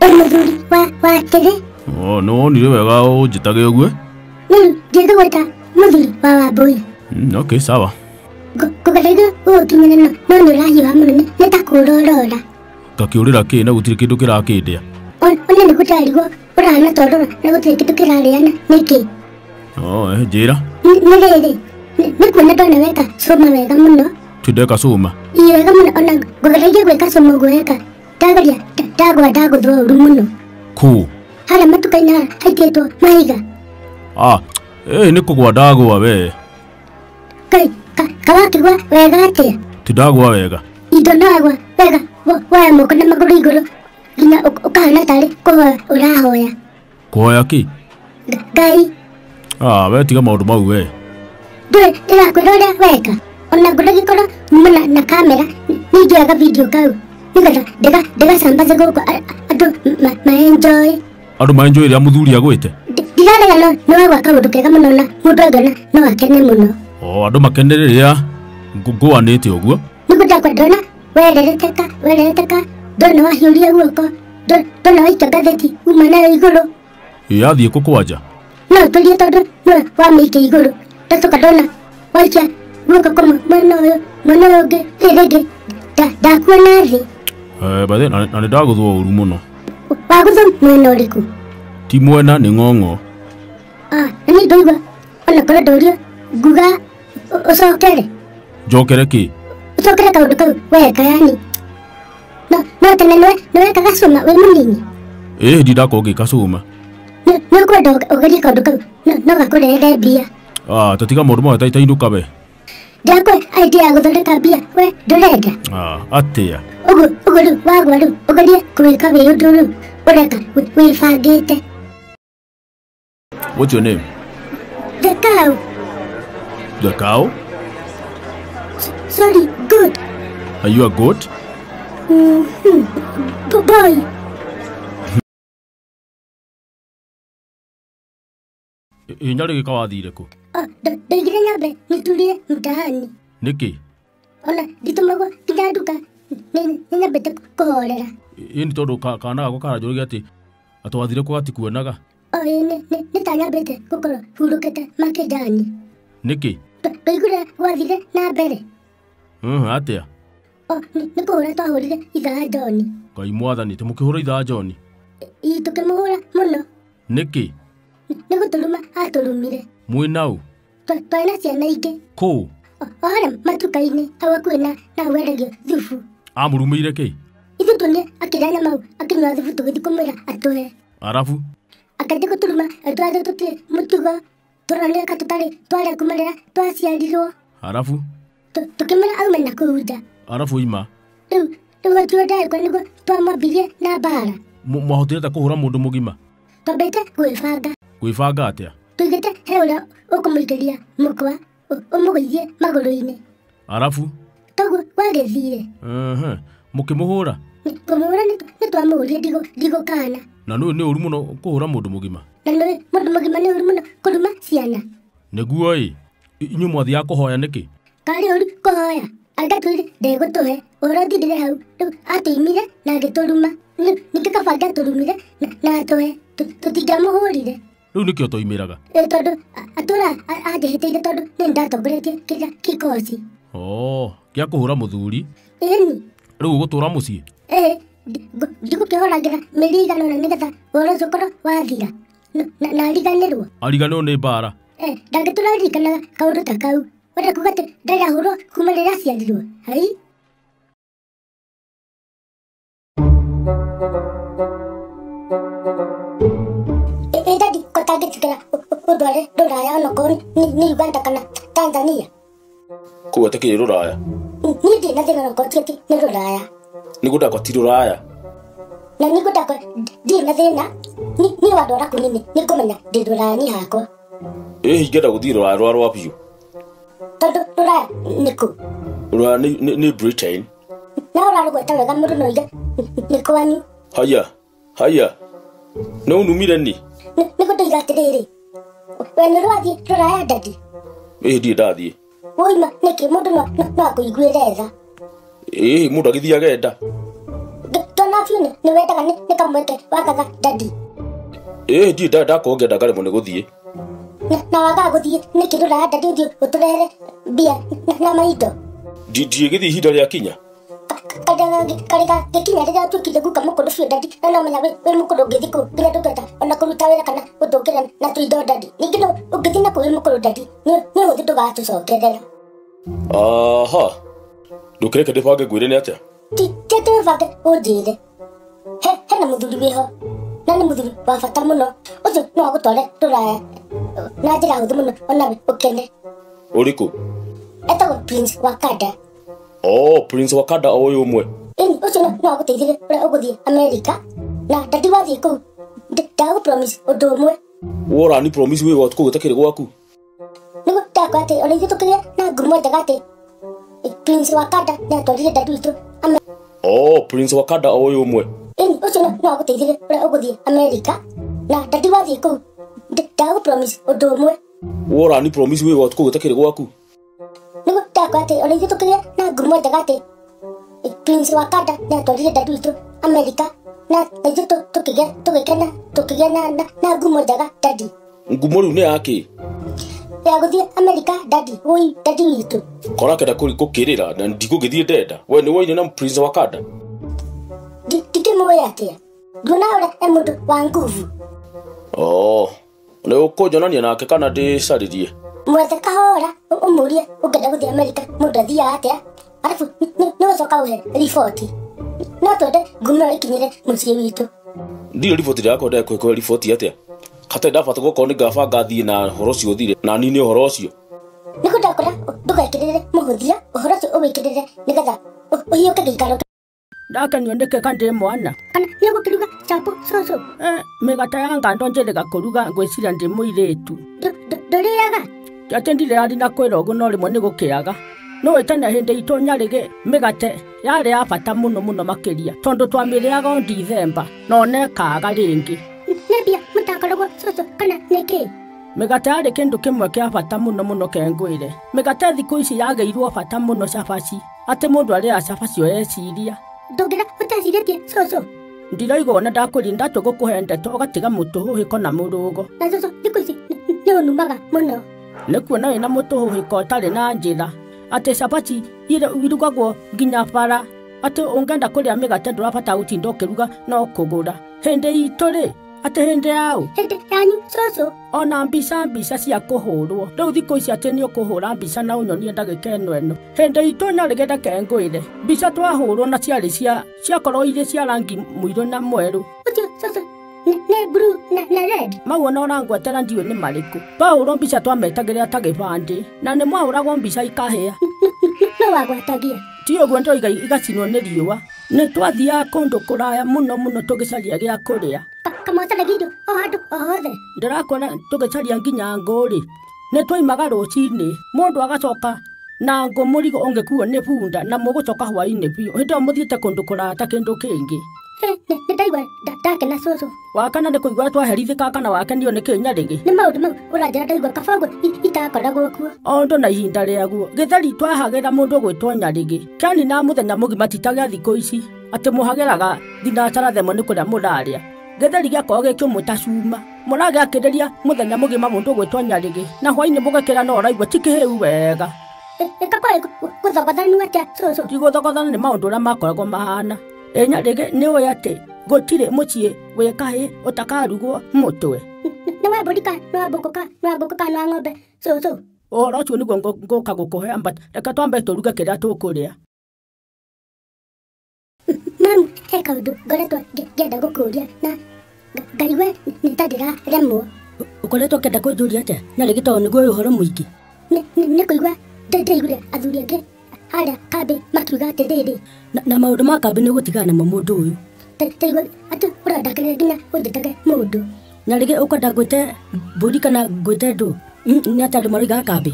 Muthuri wa tere. Oh no, ni wega ujitage uguo. Ndiga gweta muthuri wa Wambui. Okay, sawa. Kugarega ukinyana no nurahiwa muno ni ta kurorora. Gakiurira ki na gutiri kindu kirakindia. Ona ni gutarigwo urana tondu na gutiri kindu kirariana niki. Njira. Niriri. Ni kuona ndona weka soma wega muno. Tudeka soma. Wega muno ona kugarega gweka soma gweka. Ndagaria ndagwa uru muno. Ku. Hala matukaina haitetwo mahiga. Ni kugwa ndagwa we. Kai kawakigwa wega atia. Tidagwa wega. Indo ndagwa wega wa moko na maguru iguru. Nginya ukahana tari kuhoya urahoya. Kuhoya ki? Ngai. We tiga maundu mau we. Ndirakwira uria weka. Ona nguragikora muna na kamera ningioyaga video kau. Nigetha ndigasambaze guku andu ma-enjoy. Andu ma-enjoy iria muthuri agwite? Ndirarega no wagwa kaundu kega muno na mundu angona no akene muno. Andu makene riria ngwanite uguo? Nigundakwa ndona werereteka ndona wahiuria guoko ndona waita ngatheti uma nayo iguru. Yathie ku kwanja? No tulie tondu no wamike iguru. Ndatuka ndona waikia guoko kumwe mwena uyu ungi ringi ndakuona thi. Bathe na nindaguthwo uru muno. Waguthwo mwena uriku? Ti mwena ni ng'ong'o. Ni ndoigua ona korwo ndorio nguga ucokere. Njokere ki? Ucokere kaundu kau weka yani. No tene niweka gacuma wi munini. Ndi ndakorwo ngika cuma. Niukwenda ugerie kaundu kau no gakurehera mbia. Tatiga maundu mau tainduka we. Ndakwe idea ya guthondeka mbia we ndurenda. Atia. Uguo riu wagwa riu ugerie gwika wi undu riu ureka wibangite. What's your name? The cow. The cow? Sorry, goat. Are you a goat? Boy. Inyari gika wathire ku? Ndaigire nyambe niturie mtaani. Niki? Ona nditumagwo nginya nduka ninyambite kuhorera. Ni tondu kana gako karanjũrĩgia ati atwathire ku gatikuonaga? Nĩ ta nyambĩte gũkorwo hurũkĩte makĩnjani. Nĩkĩ? Ndaigire gwathire na mbere. Atĩa? Nĩ kũhũra twahũrire ithaa John. Ngai mwathani, mũkĩhũra ithaa John? Tũkĩmũhũra mũno. Nĩkĩ? Nĩ gũtũruma atũrumire. Mwĩna ũ? Twarĩ na ciana ingĩ. Kũu? Harĩa matuka-inĩ hau hakuhĩ na wendagio thubu. Amũrumĩire kĩ? Ithuĩ tuonire akĩrĩa mau akĩnyua thubu tũgĩthiĩ kũmwĩra atũhe. Arabu? Akajya gũtũruma atwathe tũtirĩ mũtugo tũroneka tũtarĩ twarĩa kuma rĩrĩa twaciarirwo. Arabu? Tukimwĩra aume na kũu nja. Arabu ima? Rĩu tuo ndagĩkwo nĩguo twamwambirie na mbara. Mwahotete kũhũra mũndũ mũgima? Twambĩte gwĩbanga. Gwĩbanga atĩa? Tuigĩte he ũrĩa ũkũmũikĩria mũkwa ũmũgũithie magũrũ-inĩ. Arabu? Toguo gwagĩthire. Mũkĩmũhũra? Kũmũhũra nĩ twamũhũrire ndigũkana. Na nĩ ũru mũno kũhũra mũndũ mũgima? Na mũndũ mũgima nĩ ũru mũno kũruma ciana. Nĩguo inyuĩ mwathiaga kũhoya nĩkĩ? Karĩ ũru kũhoya. Angatwĩre ndegũtũhe ũhoro thindire hau rĩu atũimire na agĩtũruma. Ningĩ kabanga atũrumire na atũhe tũtingamũhũrire. Rĩu nĩkĩ ũtoimĩraga? Tondũ atũra anjĩhĩtĩire tondũ nĩ ndatongoretie kĩrĩa kikoci. Gĩa kũhũra mũthuri? Ĩni. Rĩu ũgũtũra mũciĩ? Ndigũkĩhũragĩra mĩeri ĩigana ũna nĩgetha ũhoro ũcio ũkorwo wathira na ariganĩrwo. Ariganĩrwo nĩ mbara? Ndangĩtũra ririkanaga kaũndũ ta kau. Wenda kuuga atĩ ndarahũrwo kuma rĩrĩa aciarirwo? Hai? Ndadi kũtangĩtigĩra ũndware rũraya onokorwo nĩ Uganda kana Tanzania. Kũu atakĩrĩ rũraya? Niĩ ndirĩ na thĩna onokorwo ti nĩ rũraya. Nĩgũndakwa ti rũraya? Na nĩgũndakwa ndirĩ na thĩna niĩ wandwara kũnini nĩngũmenya ndĩ rũraya niĩ hakwa. Ingĩenda gũthiĩ rũraya rwa biũ. Tondũ rũraya nĩ kũ? Rũraya nĩ Britain. Na ũrarũgweta wega mũndũ no uge nĩ kwanyu. Haya. No ũnumire ni? Nĩgũndũiga atĩrĩrĩ. We nĩ rwathiĩ rũraya ndadi? Ndirĩ ndathiĩ. Woima nĩkĩ mũndũ no akũiguĩre tha? Mũndũ agĩthiaga enda. Tona biũ ni wendaga ni kamweke wakaga dadi. Ndi ndakwongea ndagare mo niguthie. Na waga guthie ni kirura dadi uthio uturehere bia na maido. Ndiye githi ihinda ria kinya. Kariga gikinya rĩrĩa twĩkire guka mũkũrũ biũ dadi na no menya wĩ mũkũrũ ũngĩthi kũ nginya tũkenda ona kũruta wĩra kana gũtũngĩra na tũindo dadi. Ningĩ no ũngĩthi na kũrĩ mũkũrũ dadi nĩ ũhũthũ ndũgatũcokerera. Aha. Ndũkĩreke ndĩbange ngwĩre nĩ atĩa? Ti tũbange ũnjĩre. Hena mũthuri wĩho na nĩ mũthuri wa bata mũno. Ũcio no agũtware rũraya na njĩra hũthũ mũno onawe ũkene. Ũrĩkũ? Etagwo Prince Wakanda. Prince Wakanda o ũyũ ũmwe. Ũcio no agũteithĩrĩrie ũrĩa ũgũthiĩ Amerika na dadi wathiĩ kũu ndagũpromise ũndũ ũmwe. Ũrani promise wĩ gwa kũu ũtakĩrĩ gwaku. Nĩguo ndakwa atĩ ona ithuĩ tũkĩgĩa na ngumo njega atĩ Prince Wakanda nĩ atwarire dadi witũ Amerika. Prince Wakanda o ũyũ ũmwe. Ũcio no agũteithĩrĩrie ũrĩa ũgũthiĩ Amerika na dadi wathiĩ kũu ndagũpromise ũndũ ũmwe. Ũrani promise wĩ gwa kũu ũtakĩrĩ gwaku. Nĩguo ndakwa atĩ ona ithuĩ tũkĩgĩa na ngumo njega atĩ Prince Wakanda nĩ atwarire dadi witũ Amerika na ithuĩ tũkĩgĩa na ngumo njega dadi. Ngumo rĩu nĩ yakĩ? Ya gũthiĩ Amerika dadi woi dadi witũ. Kora kenda gũkĩrĩra na ndigũgĩthiĩ ndenda. We nĩ woine na Prince Wakanda? Ndikĩmũĩ atĩa. Nguona ũrĩa e mũndũ wa nguvu. Nĩ ũkũnjonania nake kana ndĩcarĩrie? Mwethe kahora ũmũrie ũngĩenda gũthiĩ Amerika mũndũ athiaga atĩa. Arabu nĩ ũcoka ũhe riboti. No twende ngumo ĩyo ĩkinyĩre mũciĩ witũ. Ndirĩ riboti yakwa ndekũhe riboti atĩa? Kata ndabata gũkorwo nĩ ngabanga thiĩ na ũhoro ũcio ũthire na niĩ nĩ ũhoro ũcio. Nĩguo ndakora ndũgekĩrĩre mũhũthia ũhoro ũcio ũwĩkĩrĩre nĩgetha ũhiũke gĩikaro. Ndakenio ndĩkĩka ndĩ mwana. Kana nĩ ũgũkĩruga chapo coco? Mĩgate ya ngando njĩrĩga kũruga ngwĩciria ndĩ mũirĩtu. Ndũrĩaga? Atĩ ndirĩ ari na kwĩra ũguo no rĩmwe nĩ gũkĩaga. No wĩtene hĩndĩ itũ Nyarĩgĩ mĩgate yarĩ ya bata mũno makĩria tondũ twamĩrĩaga o Ndithemba no nekaga rĩngĩ. Nĩ mbia mũtakoragwo coco kana nĩkĩ? Mĩgate yarĩ kĩndũ kĩmwe kĩa bata mũno kengwĩre. Mĩgate thikũ ici yagĩirwo bata mũno cabaci atĩ mũndũ arĩa cabaci o eciria. Ndũngĩra ũtecirĩtie coco? Ndiraigua ona ndakũria ndatua gũkũhe ndeto ũgatiga mũtũhũhĩko na mũrũgo. Na coco thikũ ici nĩ ũnumaga mũno. Nĩ kuona wĩna mũtũhũhĩko ũtarĩ na njĩra atĩ cabaci irugagwo nginya bara atĩ ũngĩenda kũrĩa mĩgate ndũrabatara gũtinda ũkĩruga no kũgũra. Hĩndĩ itũ rĩ atĩ hĩndĩ yaũ? Hĩndĩ yanyu coco? Ona mbica cia kũhũrwo. Rĩu thikũ ici atĩ nĩ ũkũhũra mbica na ũnyonie ndagĩka ĩno. Hĩndĩ itũ Nyarĩgĩ reke ngwĩre mbica twahũrwo na ciarĩ ciakorwo irĩ cia rangi mũirũ na mwerũ. Ũcio coco nĩ blue na red. Mau ona ũrangwetera ndiũĩ nĩ marĩkũ. Twahũrwo mbica twametagĩrĩra ta gĩbandĩ na nĩ mwahũragwo mbica ikahĩa. No wagwetagia? Ti ũguo ndoiga igacinwo nĩ riũa. Nĩ twathiaga kũndũ kũraya mũno tũgĩcaria gĩa kũrĩa. Kamwatanaga irio o handũ o hothe? Ndĩrakwĩra tũgĩcaria nginya ngũrĩ. Nĩ twoimaga rũcinĩ mũndũ agacoka na ngũ mũrigo ũngĩkuo nĩ bunda na mũgũcoka hwainĩ biũ. Hĩndĩ ĩyo mũthiĩte kũndũ kũraya ta kĩndũ kĩngĩ. Nĩ ndaigua ndakena coco. Wakana nĩ kũigua twaherithĩka kana wakenio nĩ kĩ Nyarĩgĩ? Nĩ maũndũ mau ũranjĩra ndaigua kabango itakoragwo kuo. O ũndũ na ihinda rĩaguo. Gĩtheri twahagĩra mũndũ gwĩtwo Nyarĩgĩ. Kĩanina mũthenya mũgima ti ta gĩa thikũ ici atĩ mũhagĩraga thinacara themwe nĩ kũrĩa mũrarĩa. Gĩtheri gĩakorwo gĩkĩũmũ ta cuma. Mũragĩakĩrĩria mũthenya mũgima mũndũ gwĩtwo Nyarĩgĩ na hwainĩ mũgekĩra no ũraigua ti kĩhĩu wega. Ĩkakorwo gũthogothanu atĩa coco? Ti gũthogothana nĩ maũndũ ũrĩa makoragwo mahana. Nyarĩgĩ nĩ ũĩ atĩ gũtirĩ mũciĩ wĩ kahĩ ũtakarugwo mũtwe. Nĩ wa mbũri kana nĩ wa mbũkũ kana wa ng'ombe coco? Ũhoro ũcio nĩguo ngũka gũkũhe but reke twambe tũruge kĩrĩa tũkũrĩa. Mamu he kaũndũ ngoretwo ngĩenda gũkũria na ngaigua nĩ ta ndĩraremwo. Ũkoretwo ũkĩenda kũnjũria atĩa Nyarĩgĩ tondũ nĩguo ũĩ ũhoro mũingĩ? Nĩ kũigua ndaiguire athuri angĩ harĩa kambĩ makiuga atĩrĩrĩ. Na maũndũ ma kambĩ nĩ ũgũtigana namo mũndũ ũyũ. Ndaigua atĩ ũrandakĩrĩria nginya ũnjĩtage mũndũ. Nyarĩgĩ ũkwenda ngwĩte mbũri kana ngwĩte ndũ? Nĩ atĩ andũ maroigaga kambĩ?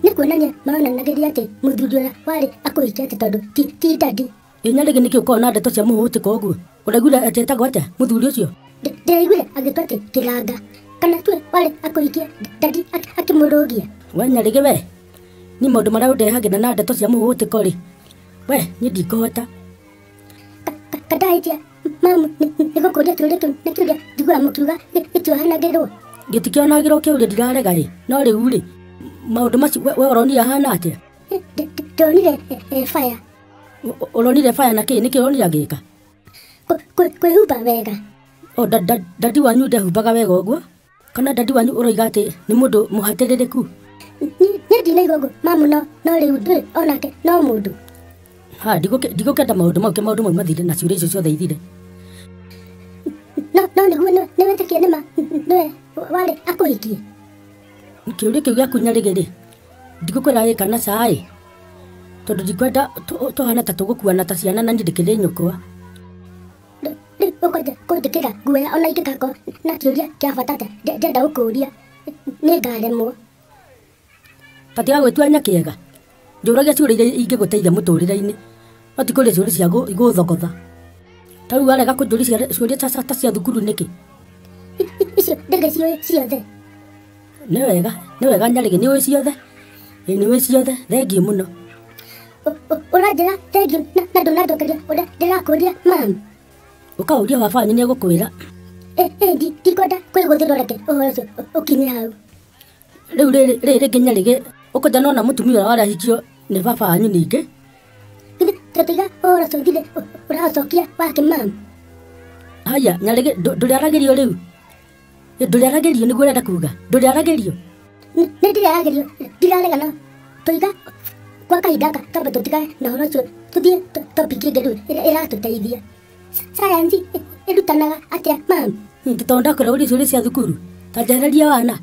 Nĩ kuonania maronanagĩria atĩ mũthuri ũrĩa warĩ akũhikia atĩ tondũ ti dadi. Nyarĩgĩ nĩkĩ ũkoragwo na ndeto cia mũhũtĩka ũguo? Ũraiguire atĩ etagwo atĩa mũthuri ũcio? Ndĩraiguire agĩtwo atĩ Kĩranga kana tuwe warĩ akũhikia dadi akĩmũrũgia. We Nyarĩgĩ we nĩ maũndũ marĩa ũndehagĩra na ndeto cia mũhũtĩka rĩ. We niĩ ndikũhota. Kandahĩtia mamu nigukuria kiuria kiu na kiuria njiguaga mukiuga itiohanagirwo Gĩtikĩonagĩrwo kĩũria ndirarega ĩ no rĩu rĩ maũndũ macio we ũronire ahana atĩa ndonire fire ũronire baya na kĩ nĩkĩ ũronire agĩka kwĩhumba wega dadi wanyu ndehumbaga wega ũguo kana dadi wanyu ũroiga atĩ nĩ mũndũ mũhatĩrĩrĩku niĩ ndinaigua ũguo mamu no rĩu ndũrĩ onake no mũndũ ndigũkenda maũndũ mau maũndũ mau mathire na ciũria icio ciothe ithire no nĩguo nĩwĩtĩkia nĩma nĩwe warĩ akũhikie kĩũria kĩu gĩaku nyarĩgĩ rĩ ndigũkwĩra gĩka na caĩ tondũ ndikwenda tũhana ta tũgũkuana ta ciana na niĩ ndĩkĩrĩ nyũkwa rĩu ũkwenda kũnjĩkĩra guoya ona ingĩgakorwo na kĩũria kĩa bata ndĩrenda gũkũria nĩ ngaremwo patiga gwĩtua kĩega njũragia ciũria iria ingĩgũteithia mũtũrĩre-inĩ no ti kũria ciũria cia igũthogotha ta rĩu warega kũnjũria ciũria ta cia thukuru nĩkĩ icio ndĩgĩciũĩ ciothe nĩ wega nyarĩgĩ nĩ ũĩ ciothe nĩ ũĩ ciothe thengiũ mũno ũranjĩra thengiũ na ndũnanjokeria ũrĩa ndĩrakũria mamu ũkaũria baba wanyu nĩ egũkwĩra ndikwenda kwĩgũthĩrwo reke ũhoro ũcio ũkinye hau rĩu rĩrĩ nginya rĩgĩ ũkwenda nona mũtumia ũrĩa warahikio nĩ baba wanyu ningĩ tũtiga ũhoro ũcio ũthire ũracokia wake mamu haya nyarĩgĩ ndũrĩaragĩrio rĩu ndũrĩaragĩrio nĩguo ũrenda kuga ndũrĩaragĩrio nĩ ndĩraragĩrio ndirarega no tũiga kwa kahinda kamba tũtigane na ũhoro ũcio tũthiĩ topiki ĩngĩ rĩu ĩratũteithia sayansi ĩrutanaga atĩa mamu tondũ ndakwĩra ũria ciũria cia thukuru ta njehereria wana